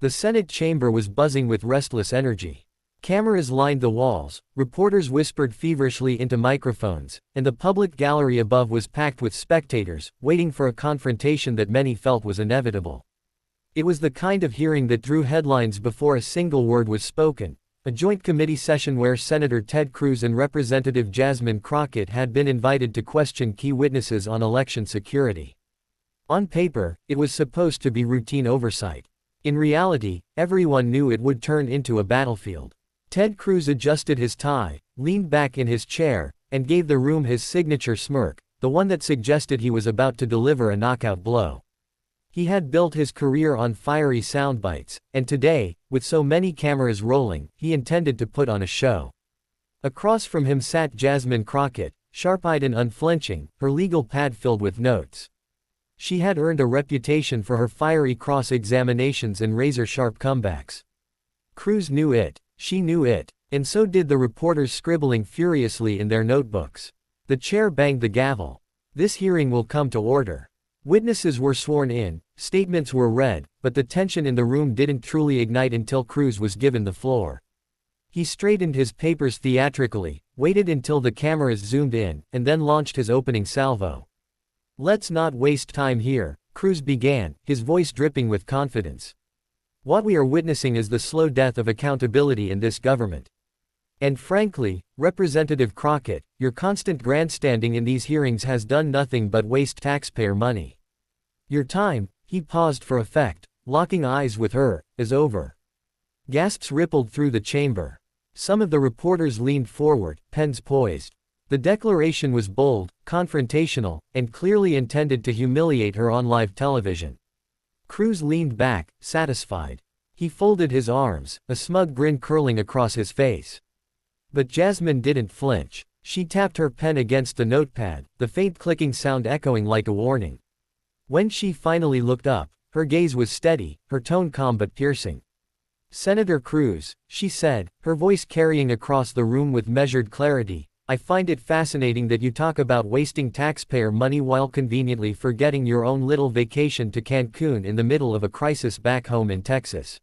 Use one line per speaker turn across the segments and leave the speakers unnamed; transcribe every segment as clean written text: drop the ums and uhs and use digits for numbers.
The Senate chamber was buzzing with restless energy. Cameras lined the walls, reporters whispered feverishly into microphones, and the public gallery above was packed with spectators, waiting for a confrontation that many felt was inevitable. It was the kind of hearing that drew headlines before a single word was spoken, a joint committee session where Senator Ted Cruz and Representative Jasmine Crockett had been invited to question key witnesses on election security. On paper, it was supposed to be routine oversight. In reality, everyone knew it would turn into a battlefield. Ted Cruz adjusted his tie, leaned back in his chair, and gave the room his signature smirk, the one that suggested he was about to deliver a knockout blow. He had built his career on fiery soundbites, and today, with so many cameras rolling, he intended to put on a show. Across from him sat Jasmine Crockett, sharp-eyed and unflinching, her legal pad filled with notes. She had earned a reputation for her fiery cross-examinations and razor-sharp comebacks. Cruz knew it, she knew it, and so did the reporters scribbling furiously in their notebooks. The chair banged the gavel. This hearing will come to order. Witnesses were sworn in, statements were read, but the tension in the room didn't truly ignite until Cruz was given the floor. He straightened his papers theatrically, waited until the cameras zoomed in, and then launched his opening salvo. "Let's not waste time here," Cruz began, his voice dripping with confidence. "What we are witnessing is the slow death of accountability in this government. And frankly, Representative Crockett, your constant grandstanding in these hearings has done nothing but waste taxpayer money. Your time," he paused for effect, locking eyes with her, "is over." Gasps rippled through the chamber. Some of the reporters leaned forward, pens poised. The declaration was bold, confrontational, and clearly intended to humiliate her on live television. Cruz leaned back, satisfied. He folded his arms, a smug grin curling across his face. But Jasmine didn't flinch. She tapped her pen against the notepad, the faint clicking sound echoing like a warning. When she finally looked up, her gaze was steady, her tone calm but piercing. "Senator Cruz," she said, her voice carrying across the room with measured clarity, "I find it fascinating that you talk about wasting taxpayer money while conveniently forgetting your own little vacation to Cancun in the middle of a crisis back home in Texas."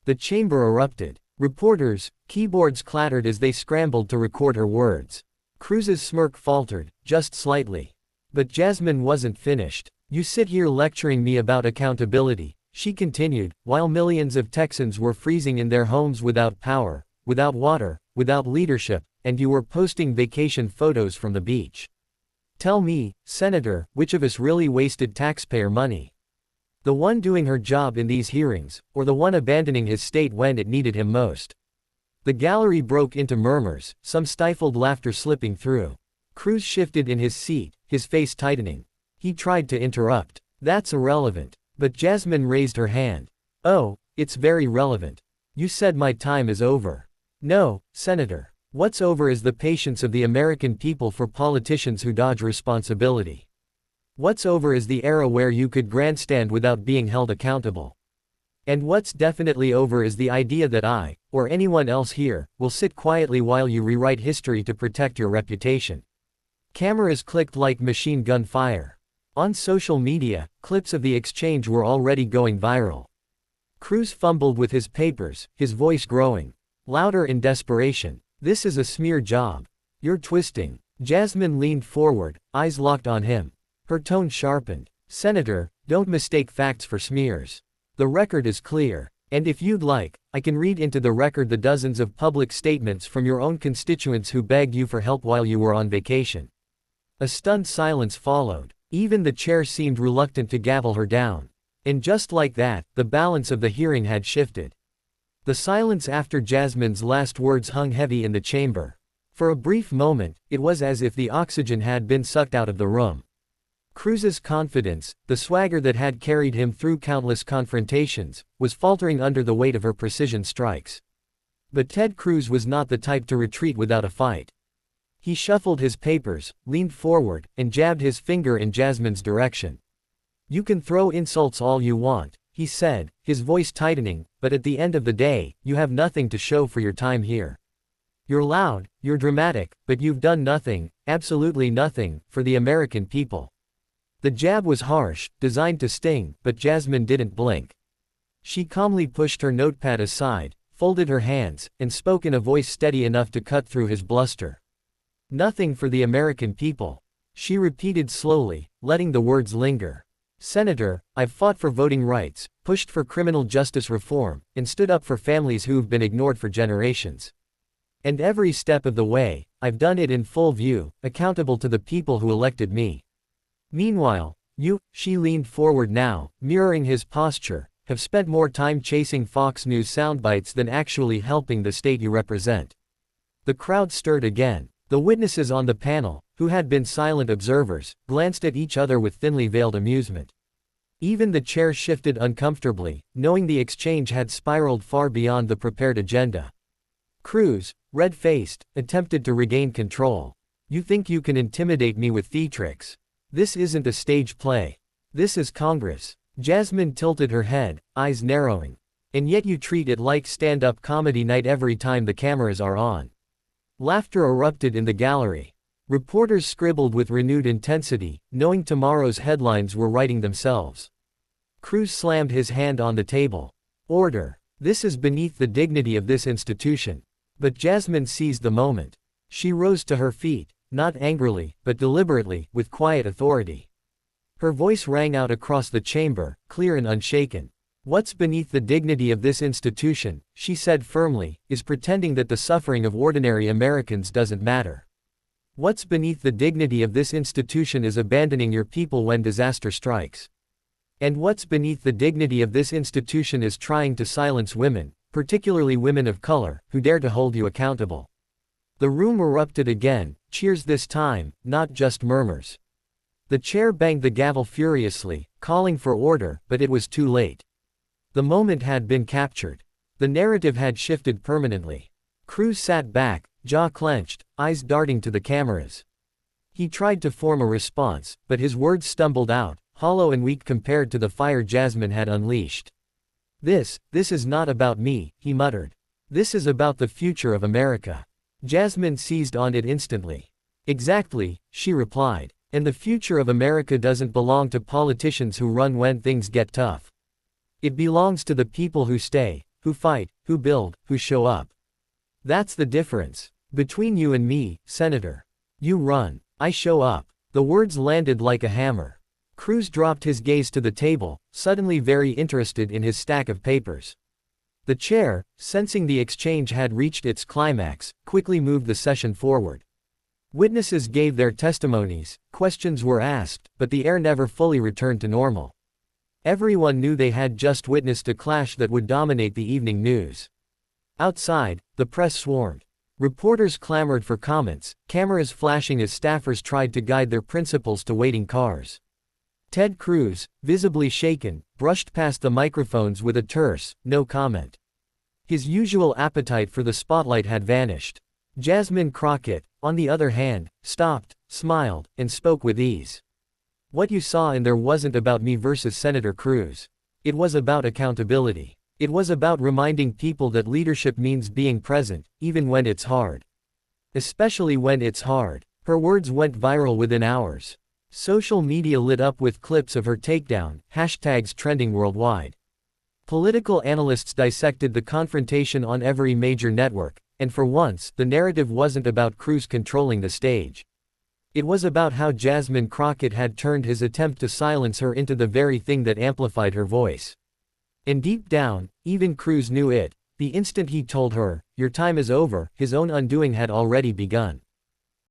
The chamber erupted. Reporters, keyboards clattered as they scrambled to record her words. Cruz's smirk faltered, just slightly. But Jasmine wasn't finished. "You sit here lecturing me about accountability," she continued, "while millions of Texans were freezing in their homes without power, without water, without leadership, and you were posting vacation photos from the beach. Tell me, Senator, which of us really wasted taxpayer money? The one doing her job in these hearings, or the one abandoning his state when it needed him most?" The gallery broke into murmurs, some stifled laughter slipping through. Cruz shifted in his seat, his face tightening. He tried to interrupt. "That's irrelevant." But Jasmine raised her hand. "Oh, it's very relevant. You said my time is over." "No, Senator. What's over is the patience of the American people for politicians who dodge responsibility. What's over is the era where you could grandstand without being held accountable. And what's definitely over is the idea that I, or anyone else here, will sit quietly while you rewrite history to protect your reputation." Cameras clicked like machine gun fire. On social media, clips of the exchange were already going viral. Cruz fumbled with his papers, his voice growing louder in desperation. "This is a smear job. You're twisting." Jasmine leaned forward, eyes locked on him. Her tone sharpened. "Senator, don't mistake facts for smears. The record is clear. And if you'd like, I can read into the record the dozens of public statements from your own constituents who begged you for help while you were on vacation." A stunned silence followed. Even the chair seemed reluctant to gavel her down. And just like that, the balance of the hearing had shifted. The silence after Jasmine's last words hung heavy in the chamber. For a brief moment, it was as if the oxygen had been sucked out of the room. Cruz's confidence, the swagger that had carried him through countless confrontations, was faltering under the weight of her precision strikes. But Ted Cruz was not the type to retreat without a fight. He shuffled his papers, leaned forward, and jabbed his finger in Jasmine's direction. "You can throw insults all you want," he said, his voice tightening, "but at the end of the day, you have nothing to show for your time here. You're loud, you're dramatic, but you've done nothing, absolutely nothing, for the American people." The jab was harsh, designed to sting, but Jasmine didn't blink. She calmly pushed her notepad aside, folded her hands, and spoke in a voice steady enough to cut through his bluster. Nothing for the American people. She repeated slowly, letting the words linger. Senator, I've fought for voting rights, pushed for criminal justice reform, and stood up for families who've been ignored for generations. And every step of the way, I've done it in full view, accountable to the people who elected me. Meanwhile, you, she leaned forward now, mirroring his posture, have spent more time chasing Fox News soundbites than actually helping the state you represent. The crowd stirred again. The witnesses on the panel, who had been silent observers, glanced at each other with thinly veiled amusement. Even the chair shifted uncomfortably, knowing the exchange had spiraled far beyond the prepared agenda. Cruz, red-faced, attempted to regain control. You think you can intimidate me with theatrics? This isn't a stage play. This is Congress. Jasmine tilted her head, eyes narrowing. And yet you treat it like stand-up comedy night every time the cameras are on. Laughter erupted in the gallery. Reporters scribbled with renewed intensity, knowing tomorrow's headlines were writing themselves. Cruz slammed his hand on the table. Order. This is beneath the dignity of this institution. But Jasmine seized the moment. She rose to her feet, not angrily, but deliberately, with quiet authority. Her voice rang out across the chamber, clear and unshaken. What's beneath the dignity of this institution, she said firmly, is pretending that the suffering of ordinary Americans doesn't matter. What's beneath the dignity of this institution is abandoning your people when disaster strikes. And what's beneath the dignity of this institution is trying to silence women, particularly women of color, who dare to hold you accountable. The room erupted again, cheers this time, not just murmurs. The chair banged the gavel furiously, calling for order, but it was too late. The moment had been captured. The narrative had shifted permanently. Cruz sat back, jaw clenched, eyes darting to the cameras. He tried to form a response, but his words stumbled out, hollow and weak compared to the fire Jasmine had unleashed. This is not about me, he muttered. This is about the future of America. Jasmine seized on it instantly. Exactly, she replied. And the future of America doesn't belong to politicians who run when things get tough. It belongs to the people who stay, who fight, who build, who show up. That's the difference. Between you and me, Senator. You run. I show up. The words landed like a hammer. Cruz dropped his gaze to the table, suddenly very interested in his stack of papers. The chair, sensing the exchange had reached its climax, quickly moved the session forward. Witnesses gave their testimonies, questions were asked, but the air never fully returned to normal. Everyone knew they had just witnessed a clash that would dominate the evening news. Outside, the press swarmed. Reporters clamored for comments, cameras flashing as staffers tried to guide their principals to waiting cars. Ted Cruz, visibly shaken, brushed past the microphones with a terse, no comment. His usual appetite for the spotlight had vanished. Jasmine Crockett, on the other hand, stopped, smiled, and spoke with ease. What you saw in there wasn't about me versus Senator Cruz. It was about accountability. It was about reminding people that leadership means being present, even when it's hard. Especially when it's hard. Her words went viral within hours. Social media lit up with clips of her takedown, hashtags trending worldwide. Political analysts dissected the confrontation on every major network, and for once, the narrative wasn't about Cruz controlling the stage. It was about how Jasmine Crockett had turned his attempt to silence her into the very thing that amplified her voice. And deep down, even Cruz knew it. The instant he told her, "Your time is over," his own undoing had already begun.